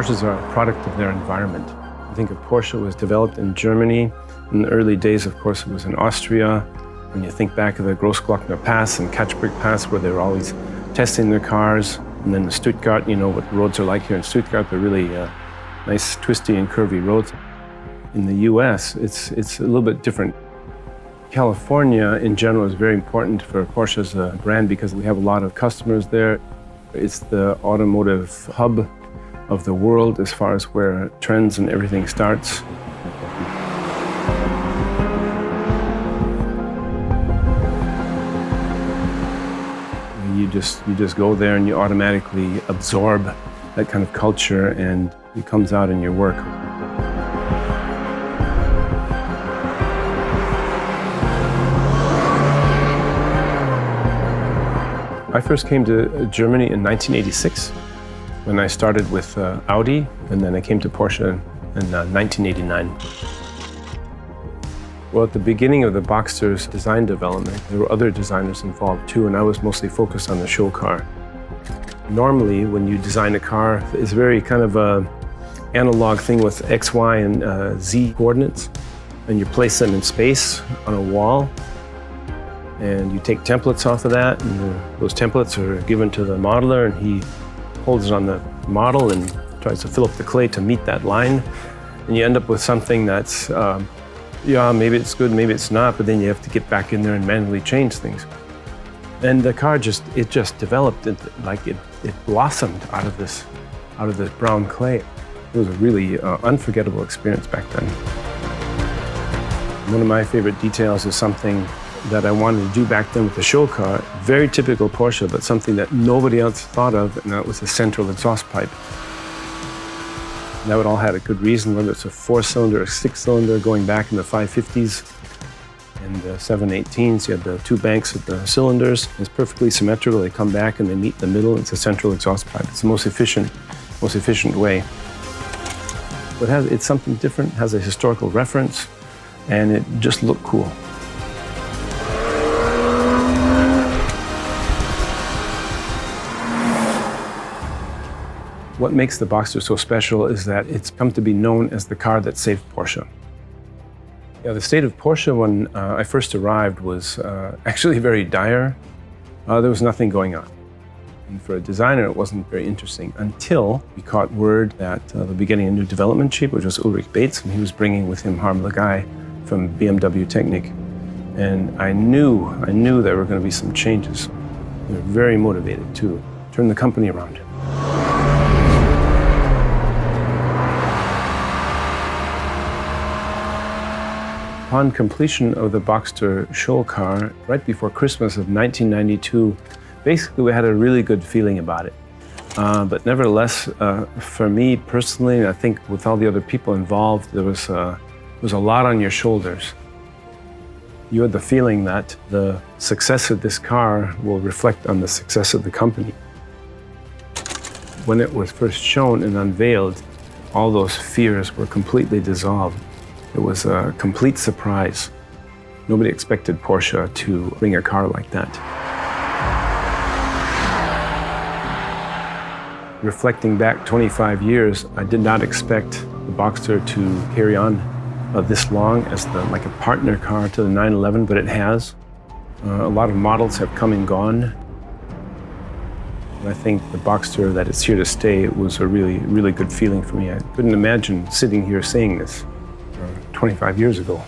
Porsches are a product of their environment. I think a Porsche was developed in Germany. In the early days, of course, it was in Austria. When you think back of the Großglockner Pass and Katschbrück Pass, where they were always testing their cars, and then Stuttgart, you know what roads are like here in Stuttgart, they're really nice, twisty and curvy roads. In the US, it's a little bit different. California, in general, is very important for Porsche as a brand because we have a lot of customers there. It's the automotive hub of the world as far as where trends and everything starts. You just go there and you automatically absorb that kind of culture, and it comes out in your work. I first came to Germany in 1986 when I started with Audi, and then I came to Porsche in 1989. Well, at the beginning of the Boxster's design development, there were other designers involved too, and I was mostly focused on the show car. Normally, when you design a car, it's very kind of an analog thing with X, Y, and Z coordinates, and you place them in space on a wall, and you take templates off of that, and those templates are given to the modeler, and he holds it on the model and tries to fill up the clay to meet that line, and you end up with something that's yeah, maybe it's good, maybe it's not, but then you have to get back in there and manually change things. And the car just developed, it blossomed out of this brown clay. It was a really unforgettable experience back then. One of my favorite details is something that I wanted to do back then with the show car. Very typical Porsche, but something that nobody else thought of, and that was a central exhaust pipe. That would all had a good reason, whether it's a 4-cylinder or 6-cylinder going back in the 550s and the 718s. You had the two banks of the cylinders. It's perfectly symmetrical. They come back and they meet in the middle. It's a central exhaust pipe. It's the most efficient way. But it's something different, has a historical reference, and it just looked cool. What makes the Boxster so special is that it's come to be known as the car that saved Porsche. Yeah, the state of Porsche when I first arrived was actually very dire. There was nothing going on. And for a designer, it wasn't very interesting until we caught word that they were beginning a new development chief, which was Ulrich Bates, and he was bringing with him Harm Lagai from BMW Technik. And I knew there were going to be some changes. They were very motivated to turn the company around. Upon completion of the Boxster show car, right before Christmas of 1992, basically we had a really good feeling about it. But nevertheless, for me personally, and I think with all the other people involved, there was a lot on your shoulders. You had the feeling that the success of this car will reflect on the success of the company. When it was first shown and unveiled, all those fears were completely dissolved. It was a complete surprise. Nobody expected Porsche to bring a car like that. Reflecting back 25 years, I did not expect the Boxster to carry on this long as like a partner car to the 911, but it has. A lot of models have come and gone. And I think the Boxster, that it's here to stay, was a really, really good feeling for me. I couldn't imagine sitting here saying this 25 years ago.